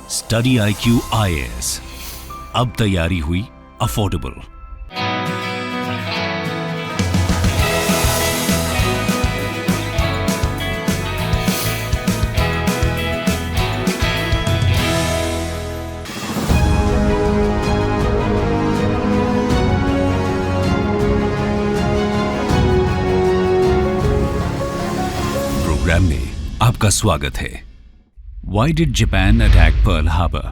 Study IQ IAS, अब तैयारी हुई अफोर्डेबल। प्रोग्राम में आपका स्वागत है। Why did Japan attack Pearl Harbor?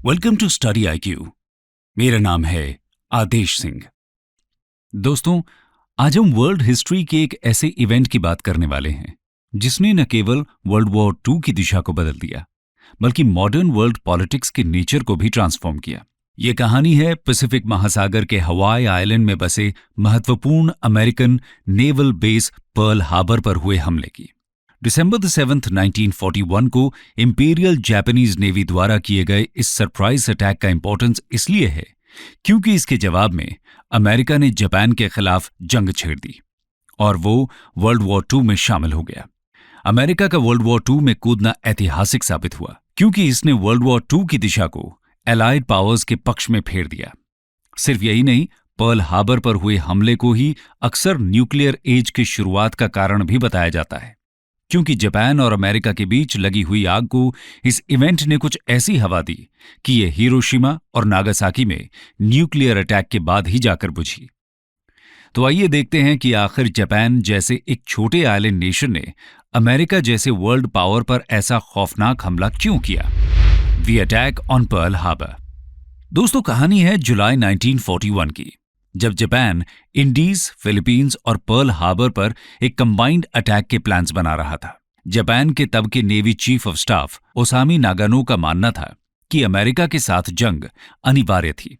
Welcome to Study IQ। मेरा नाम है आदेश सिंह। दोस्तों, आज हम वर्ल्ड हिस्ट्री के एक ऐसे इवेंट की बात करने वाले हैं जिसने न केवल वर्ल्ड वॉर II की दिशा को बदल दिया, बल्कि मॉडर्न वर्ल्ड पॉलिटिक्स के नेचर को भी ट्रांसफॉर्म किया। ये कहानी है पैसिफिक महासागर के हवाई आइलैंड में बसे महत्वपूर्ण American naval base Perl Harbor पर हुए हमले की। दिसंबर 7, 1941 को इंपीरियल जापानीज नेवी द्वारा किए गए इस सरप्राइज अटैक का इंपॉर्टेंस इसलिए है क्योंकि इसके जवाब में अमेरिका ने जापान के खिलाफ जंग छेड़ दी और वो वर्ल्ड वॉर II में शामिल हो गया। अमेरिका का वर्ल्ड वॉर II में कूदना ऐतिहासिक साबित हुआ क्योंकि इसने वर्ल्ड वॉर II की दिशा को एलाइड पावर्स के पक्ष में फेर दिया। सिर्फ यही नहीं, पर्ल हार्बर पर हुए हमले को ही अक्सर न्यूक्लियर एज की शुरुआत का कारण भी बताया जाता है, क्योंकि जापान और अमेरिका के बीच लगी हुई आग को इस इवेंट ने कुछ ऐसी हवा दी कि ये हिरोशिमा और नागासाकी में न्यूक्लियर अटैक के बाद ही जाकर बुझी। तो आइए देखते हैं कि आखिर जापान जैसे एक छोटे आइलैंड नेशन ने अमेरिका जैसे वर्ल्ड पावर पर ऐसा खौफनाक हमला क्यों किया। The attack on Pearl Harbor. दोस्तों, कहानी है जुलाई 1941 की, जब जापान इंडीज, फिलीपींस और पर्ल हार्बर पर एक कंबाइंड अटैक के प्लान्स बना रहा था। जापान के तब के navy chief of staff Osami Nagano का मानना था कि अमेरिका के साथ जंग अनिवार्य थी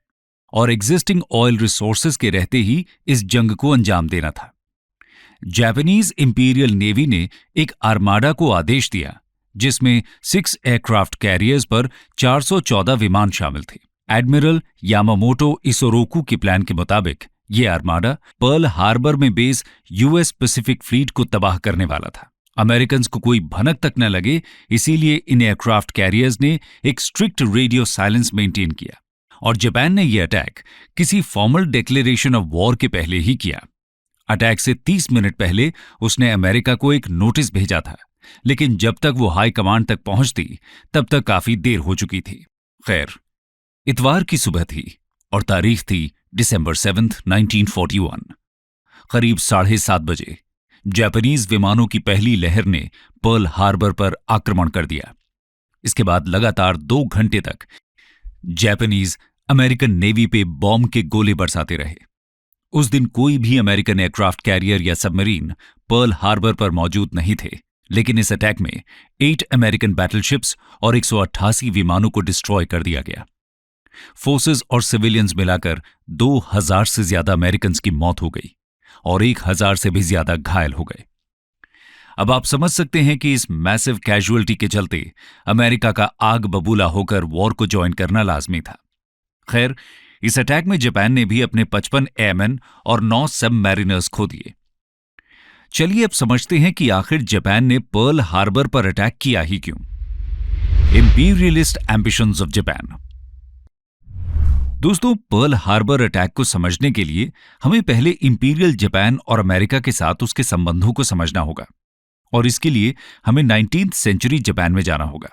और एग्जिस्टिंग ऑयल रिसोर्सेज के रहते ही इस जंग को अंजाम देना था। जापानीज इंपीरियल नेवी ने एक आर्माडा को आदेश दिया जिसमें 6 एयरक्राफ्ट कैरियर्स पर 414 विमान शामिल थे। एडमिरल यामामोटो इसोरोकू के प्लान के मुताबिक ये आर्माडा पर्ल हार्बर में बेस यूएस पैसिफिक फ्लीट को तबाह करने वाला था। अमेरिकन्स को कोई भनक तक न लगे, इसीलिए इन एयरक्राफ्ट कैरियर्स ने एक स्ट्रिक्ट रेडियो साइलेंस मेंटेन किया और जापान ने यह अटैक किसी फॉर्मल डिक्लेरेशन ऑफ वॉर के पहले ही किया। अटैक से 30 मिनट पहले उसने अमेरिका को एक नोटिस भेजा था, लेकिन जब तक वो हाई कमांड तक पहुंचती तब तक काफी देर हो चुकी थी। खैर, इतवार की सुबह थी और तारीख थी दिसंबर 7, 1941। करीब 7:30 बजे जापानीज विमानों की पहली लहर ने पर्ल हार्बर पर आक्रमण कर दिया। इसके बाद लगातार 2 घंटे तक जापानीज अमेरिकन नेवी पे बॉम्ब के गोले बरसाते रहे। उस दिन कोई भी अमेरिकन एयरक्राफ्ट कैरियर या सबमरीन पर्ल हार्बर पर मौजूद नहीं थे, लेकिन इस अटैक में 8 अमेरिकन बैटलशिप्स और 188 विमानों को डिस्ट्रॉय कर दिया गया। फोर्सेस और सिविलियंस मिलाकर 2000 से ज्यादा अमेरिकन्स की मौत हो गई और 1000 से भी ज्यादा घायल हो गए। अब आप समझ सकते हैं कि इस मैसिव कैजुअलिटी के चलते अमेरिका का आग बबूला होकर वॉर को ज्वाइन करना लाजमी था। खैर, इस अटैक में जापान ने भी अपने 55 एयरमैन और 9 सबमरीनर्स खो दिए। चलिए अब समझते हैं कि आखिर जापान ने पर्ल हार्बर पर अटैक किया ही क्यों। Imperialist ambitions of Japan. दोस्तों, पर्ल हार्बर अटैक को समझने के लिए हमें पहले इंपीरियल जापान और अमेरिका के साथ उसके संबंधों को समझना होगा और इसके लिए हमें 19th सेंचुरी जापान में जाना होगा।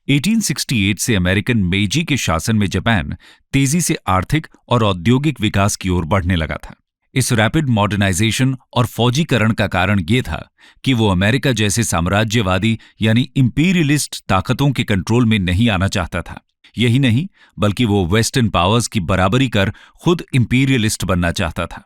1868 से अमेरिकन मेइजी के शासन में जापान तेजी से आर्थिक और औद्योगिक विकास की ओर बढ़ने लगा था। इस रैपिड मॉडर्नाइजेशन और फौजीकरण का कारण यह था कि वो अमेरिका जैसे साम्राज्यवादी यानी इंपीरियलिस्ट ताकतों के कंट्रोल में नहीं आना चाहता था। यही नहीं, बल्कि वो वेस्टर्न पावर्स की बराबरी कर खुद इंपीरियलिस्ट बनना चाहता था।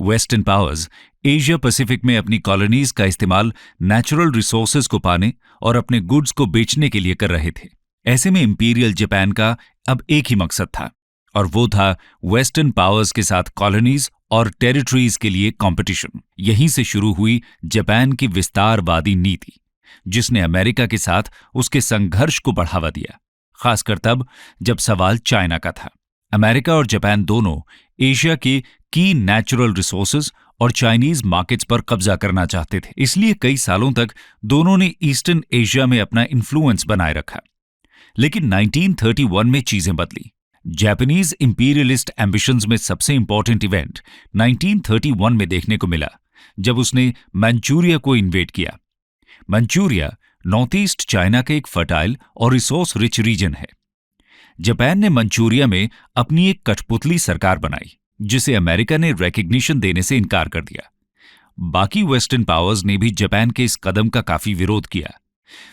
वेस्टर्न पावर्स एशिया पैसिफिक में अपनी कॉलोनीज का इस्तेमाल नेचुरल रिसोर्सेज को पाने और अपने गुड्स को बेचने के लिए कर रहे थे। ऐसे में इंपीरियल जापान का अब एक ही मकसद था और वो था वेस्टर्न पावर्स के साथ कॉलोनीज और टेरिटरीज के लिए कंपटीशन। यहीं से शुरू हुई जापान की विस्तारवादी नीति, जिसने अमेरिका के साथ उसके संघर्ष को बढ़ावा दिया, खासकर तब जब सवाल चाइना का था। अमेरिका और जापान दोनों एशिया के की नेचुरल रिसोर्सेज और चाइनीज मार्केट्स पर कब्जा करना चाहते थे। इसलिए कई सालों तक दोनों ने ईस्टर्न एशिया में अपना इन्फ्लुएंस बनाए रखा। लेकिन 1931 में चीजें बदली। जापानीज इंपीरियलिस्ट एम्बिशंस में सबसे इंपॉर्टेंट इवेंट 1931 में देखने को मिला, जब उसने मंचूरिया को इन्वेड किया। मंचूरिया नॉर्थ ईस्ट चाइना का एक फर्टाइल और रिसोर्स रिच रीजन है। जापान ने मंचूरिया में अपनी एक कठपुतली सरकार बनाई, जिसे अमेरिका ने रिकॉग्निशन देने से इनकार कर दिया। बाकी वेस्टर्न पावर्स ने भी जापान के इस कदम का काफी विरोध किया,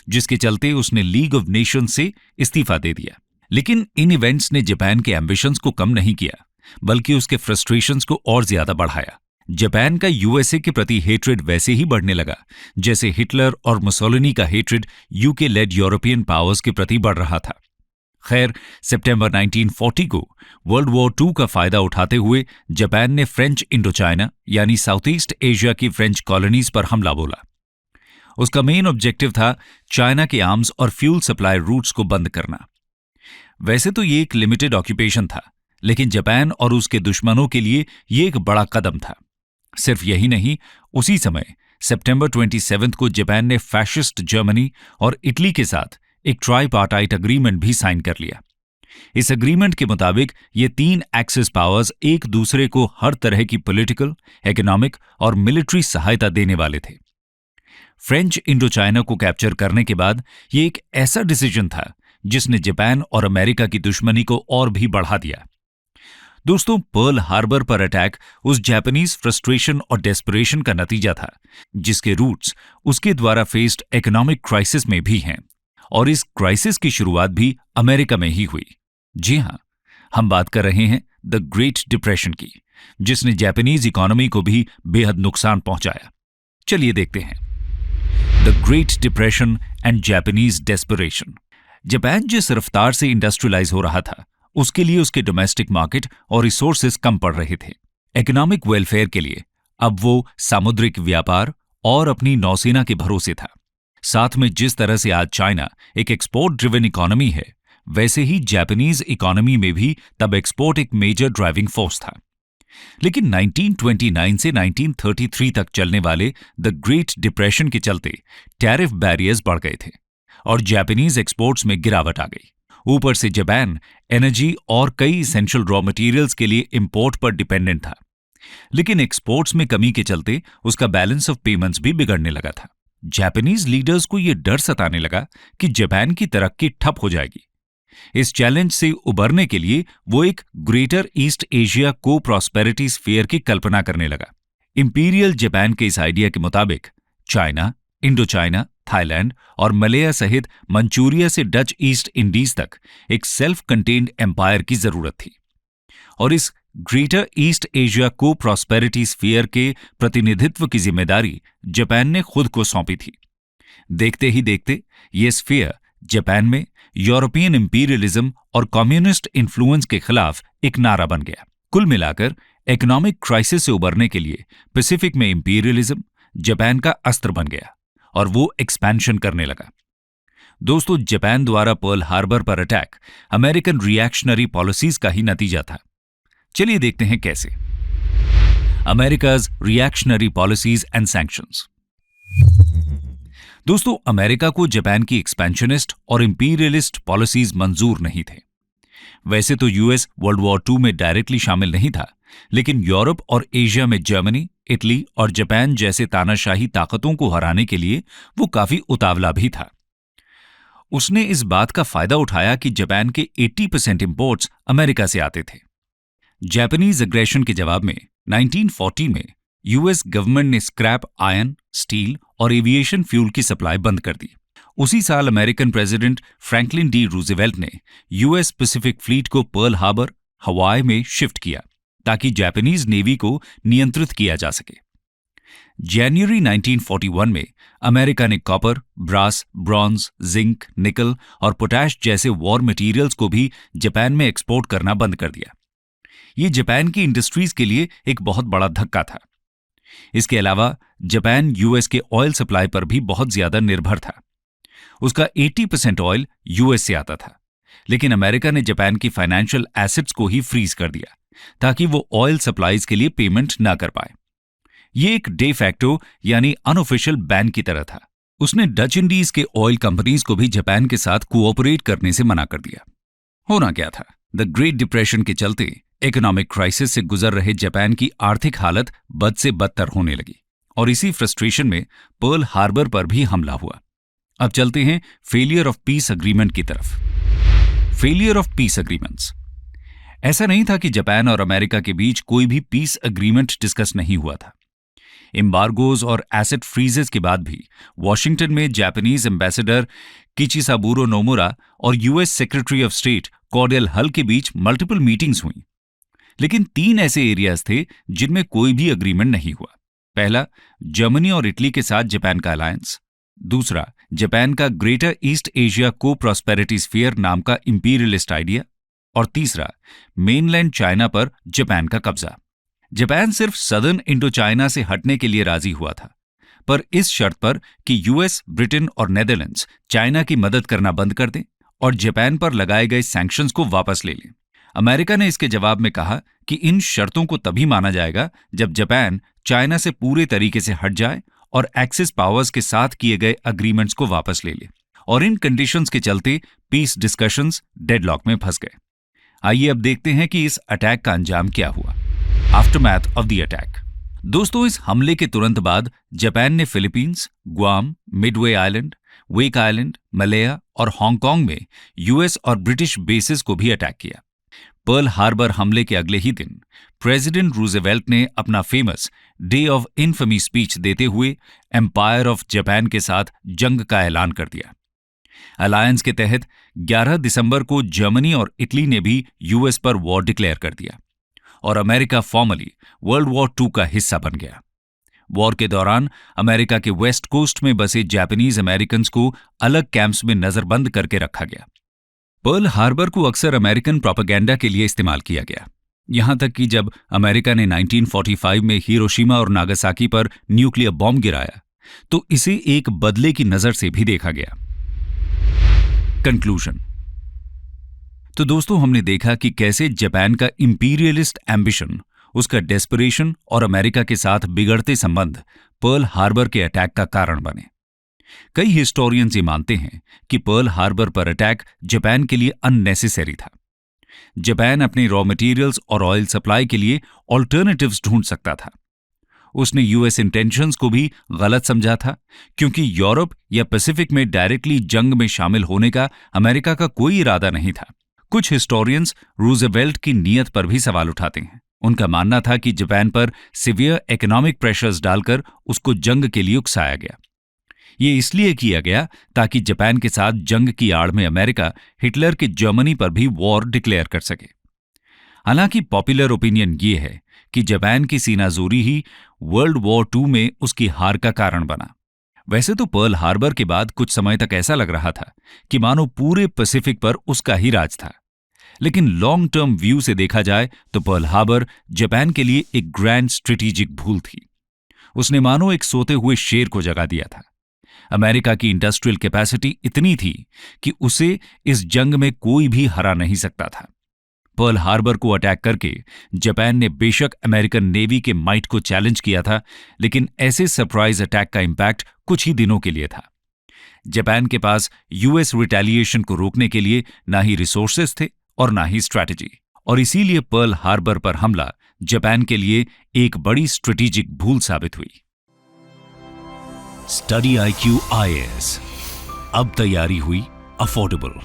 जिसके चलते उसने लीग ऑफ नेशंस से इस्तीफा दे दिया। लेकिन इन इवेंट्स ने जापान के एम्बिशंस को कम नहीं किया, बल्कि उसके फ्रस्ट्रेशंस को और ज्यादा बढ़ाया। जापान का यूएसए के प्रति हेट्रेड वैसे ही बढ़ने लगा जैसे हिटलर और मुसोलिनी का hatred UK led European powers के प्रति बढ़ रहा था। खैर, सितंबर 1940 को वर्ल्ड वॉर II का फायदा उठाते हुए जापान ने फ्रेंच इंडोचाइना यानी साउथ ईस्ट एशिया की फ्रेंच कॉलोनीज पर हमला बोला। उसका मेन ऑब्जेक्टिव था चाइना के आर्म्स और फ्यूल सप्लाई रूट्स को बंद करना। वैसे तो ये एक लिमिटेड ऑक्यूपेशन था, लेकिन जापान और उसके दुश्मनों के लिए ये एक बड़ा कदम था। सिर्फ यही नहीं, उसी समय सितंबर 27 को जापान ने फैशिस्ट जर्मनी और इटली के साथ एक ट्राइपार्टाइट अग्रीमेंट भी साइन कर लिया। इस अग्रीमेंट के मुताबिक ये 3 एक्सिस पावर्स एक दूसरे को हर तरह की पॉलिटिकल, इकोनॉमिक और मिलिट्री सहायता देने वाले थे। फ्रेंच इंडोचाइना को कैप्चर करने के बाद ये एक ऐसा डिसीजन था जिसने जापान और अमेरिका की दुश्मनी को और भी बढ़ा दिया। दोस्तों, पर्ल हार्बर पर अटैक उस जापानीज फ्रस्ट्रेशन और डेस्परेशन का नतीजा था, जिसके रूट्स उसके द्वारा फेस्ड इकोनॉमिक क्राइसिस में भी हैं, और इस क्राइसिस की शुरुआत भी अमेरिका में ही हुई। जी हां, हम बात कर रहे हैं द ग्रेट डिप्रेशन की, जिसने जापानीज इकोनॉमी को भी बेहद नुकसान पहुंचाया। चलिए देखते हैं the great depression and Japanese desperation. Japan जिस रफ्तार से इंडस्ट्रियलाइज हो रहा था, उसके लिए उसके डोमेस्टिक मार्केट और रिसोर्सेज कम पड़ रहे थे। इकोनॉमिक वेलफेयर के लिए अब वो सामुद्रिक व्यापार और अपनी नौसेना के भरोसे था। साथ में जिस तरह से आज चाइना एक एक्सपोर्ट ड्रिवन इकोनॉमी है, वैसे ही जापानीज इकोनॉमी में भी तब एक्सपोर्ट एक मेजर ड्राइविंग फोर्स था। लेकिन 1929 से 1933 तक चलने वाले द ग्रेट डिप्रेशन के चलते टैरिफ बैरियर्स बढ़ गए थे और जापानीज एक्सपोर्ट्स में गिरावट आ गई। ऊपर से जापान एनर्जी और कई इसेंशियल रॉ मटेरियल्स के लिए इंपोर्ट पर डिपेंडेंट था, लेकिन एक्सपोर्ट्स में कमी के चलते उसका बैलेंस ऑफ पेमेंट्स भी बिगड़ने लगा था। जापानीज लीडर्स को यह डर सताने लगा कि जापान की तरक्की ठप हो जाएगी। इस चैलेंज से उबरने के लिए वो एक ग्रेटर ईस्ट एशिया को प्रॉस्पेरिटी स्फीयर की कल्पना करने लगा। इंपीरियल जापान के इस आइडिया के मुताबिक चाइना, इंडो चाइना, थाईलैंड और मलया सहित मंचूरिया से डच ईस्ट इंडीज तक एक सेल्फ कंटेन्ड एम्पायर की जरूरत थी, और इस ग्रेटर ईस्ट एशिया को प्रॉस्पेरिटी स्फीयर के प्रतिनिधित्व की जिम्मेदारी जापान ने खुद को सौंपी थी। देखते ही देखते ये स्फीयर जापान में यूरोपियन इंपीरियलिज्म और कम्युनिस्ट इन्फ्लुएंस के खिलाफ एक नारा बन गया। कुल मिलाकर इकोनॉमिक क्राइसिस से उबरने के लिए पैसिफिक में इंपीरियलिज्म जापान का अस्त्र बन गया और वो एक्सपेंशन करने लगा। दोस्तों, जापान द्वारा पर्ल हार्बर पर अटैक अमेरिकन रिएक्शनरी पॉलिसीज का ही नतीजा था। चलिए देखते हैं कैसे। America's reactionary policies and sanctions. दोस्तों, अमेरिका को जापान की एक्सपेंशनिस्ट और इंपीरियलिस्ट पॉलिसीज मंजूर नहीं थे। वैसे तो यूएस वर्ल्ड वॉर II में डायरेक्टली शामिल नहीं था, लेकिन यूरोप और एशिया में जर्मनी, इटली और जापान जैसे तानाशाही ताकतों को हराने के लिए वो काफी उतावला भी था। उसने इस बात का फायदा उठाया कि जापान के 80% इंपोर्ट्स अमेरिका से आते थे। जापानीज अग्रेशन के जवाब में 1940 में यूएस गवर्नमेंट ने स्क्रैप आयरन, स्टील और एविएशन फ्यूल की सप्लाई बंद कर दी। उसी साल American president Franklin D Roosevelt ने यूएस पैसिफिक फ्लीट को पर्ल हार्बर, हवाई में शिफ्ट किया ताकि जापानीज नेवी को नियंत्रित किया जा सके। जनवरी 1941 में अमेरिका ने कॉपर, ब्रास, ब्रॉन्ज, जिंक, निकल और पोटैश जैसे वॉर मटेरियल्स को भी जापान में एक्सपोर्ट करना बंद कर दिया। ये जापान की इंडस्ट्रीज के लिए एक बहुत बड़ा धक्का था। इसके अलावा जापान यूएस के ऑयल सप्लाई पर भी बहुत ज्यादा निर्भर था। उसका 80% ऑयल यूएस से आता था, लेकिन अमेरिका ने जापान की फाइनेंशियल एसेट्स को ही फ्रीज कर दिया ताकि वो ऑयल सप्लाईज के लिए पेमेंट ना कर पाए। ये एक डे फैक्टो यानी अनऑफिशियल बैन की तरह था, उसने डच इंडीज के ऑयल कंपनीज को भी जापान के साथ कोऑपरेट करने से मना कर दिया। होना क्या था, द ग्रेट डिप्रेशन के चलते इकोनॉमिक क्राइसिस से गुजर रहे जापान की आर्थिक हालत बद से बदतर होने लगी और इसी फ्रस्ट्रेशन में पर्ल हार्बर पर भी हमला हुआ। अब चलते हैं फेलियर ऑफ पीस अग्रीमेंट की तरफ। Failure of peace agreements. ऐसा नहीं था कि जापान और अमेरिका के बीच कोई भी पीस एग्रीमेंट डिस्कस नहीं हुआ था। एम्बार्गोज और एसेट फ्रीजेस के बाद भी वॉशिंगटन में जापानीज एम्बेसडर किचिसाबुरो नोमुरा और यूएस सेक्रेटरी ऑफ स्टेट कॉर्डेल हल के बीच मल्टीपल मीटिंग्स हुई। लेकिन 3 ऐसे एरियाज थे जिनमें कोई भी एग्रीमेंट नहीं हुआ। पहला, जर्मनी और इटली के साथ जापान का अलायंस। दूसरा, जापान का ग्रेटर ईस्ट एशिया को प्रॉस्पेरिटी स्फीयर नाम का इंपीरियलिस्ट आइडिया। और तीसरा, मेनलैंड चाइना पर जापान का कब्जा। जापान सिर्फ सदर्न इंडो चाइना से हटने के लिए राजी हुआ था, पर इस शर्त पर कि यूएस, ब्रिटेन और नेदरलैंड्स चाइना की मदद करना बंद कर दें और जापान पर लगाए गए सैंक्शंस को वापस ले लें। अमेरिका ने इसके जवाब में कहा कि इन शर्तों को तभी माना जाएगा जब जापान चाइना से पूरे तरीके से हट जाए और एक्सिस पावर्स के साथ किए गए अग्रीमेंट्स को वापस ले ले। और इन कंडीशंस के चलते पीस डिस्कशंस डेडलॉक में फंस गए। आइए अब देखते हैं कि इस अटैक का अंजाम क्या हुआ। Aftermath of the attack. दोस्तों, इस हमले के तुरंत बाद जापान ने फिलीपींस, गुआम, मिडवे आइलैंड, वेक आइलैंड, मलया और हांगकांग में यूएस और ब्रिटिश बेसिस को भी अटैक किया। पर्ल हार्बर हमले के अगले ही दिन प्रेसिडेंट रूजवेल्ट ने अपना फेमस डे ऑफ इनफमी स्पीच देते हुए एम्पायर ऑफ जापान के साथ जंग का ऐलान कर दिया। अलायंस के तहत 11 दिसंबर को जर्मनी और इटली ने भी यूएस पर वॉर डिक्लेयर कर दिया और अमेरिका फॉर्मली वर्ल्ड वॉर 2 का हिस्सा बन गया। वॉर के दौरान अमेरिका के वेस्ट कोस्ट में बसे जापानीज अमेरिकन्स को अलग कैंप्स में नजरबंद करके रखा गया। पर्ल हार्बर को अक्सर अमेरिकन प्रोपेगेंडा के लिए इस्तेमाल किया गया, यहां तक कि जब अमेरिका ने 1945 में हिरोशिमा और नागासाकी पर न्यूक्लियर बॉम्ब गिराया तो इसे एक बदले की नजर से भी देखा गया। कंक्लूजन। तो दोस्तों, हमने देखा कि कैसे जापान का इंपीरियलिस्ट एम्बिशन, उसका डेस्परेशन और अमेरिका के साथ बिगड़ते संबंध पर्ल हार्बर के अटैक का कारण बने। कई हिस्टोरियंस ये मानते हैं कि पर्ल हार्बर पर अटैक जापान के लिए अननेसेसरी था। जापान अपने रॉ मटेरियल्स और ऑयल सप्लाई के लिए ऑल्टरनेटिव्स ढूंढ सकता था। उसने यूएस इंटेंशंस को भी गलत समझा था, क्योंकि यूरोप या पैसिफिक में डायरेक्टली जंग में शामिल होने का अमेरिका का कोई इरादा नहीं था। कुछ हिस्टोरियंस रूजवेल्ट की नीयत पर भी सवाल उठाते हैं। उनका मानना था कि जापान पर सिवियर इकोनॉमिक प्रेशर्स डालकर उसको जंग के लिए उकसाया गया। ये इसलिए किया गया ताकि जापान के साथ जंग की आड़ में अमेरिका हिटलर के जर्मनी पर भी वॉर डिक्लेयर कर सके। हालांकि पॉपुलर ओपिनियन ये है कि जापान की सीनाजोरी ही वर्ल्ड वॉर 2 में उसकी हार का कारण बना। वैसे तो पर्ल हार्बर के बाद कुछ समय तक ऐसा लग रहा था कि मानो पूरे पैसिफिक पर उसका ही राज था, लेकिन लॉन्ग टर्म व्यू से देखा जाए तो पर्ल हार्बर जापान के लिए एक ग्रैंड स्ट्रेटेजिक भूल थी। उसने मानो एक सोते हुए शेर को जगा दिया था। अमेरिका की इंडस्ट्रियल कैपेसिटी इतनी थी कि उसे इस जंग में कोई भी हरा नहीं सकता था। पर्ल हार्बर को अटैक करके जापान ने बेशक अमेरिकन नेवी के माइट को चैलेंज किया था, लेकिन ऐसे सरप्राइज अटैक का इंपैक्ट कुछ ही दिनों के लिए था। जापान के पास यूएस रिटेलिएशन को रोकने के लिए ना ही रिसोर्सेस थे और ना ही स्ट्रैटेजी, और इसीलिए पर्ल हार्बर पर हमला जापान के लिए एक बड़ी स्ट्रेटेजिक भूल साबित हुई। स्टडी IQ IAS अब तैयारी हुई अफोर्डेबल।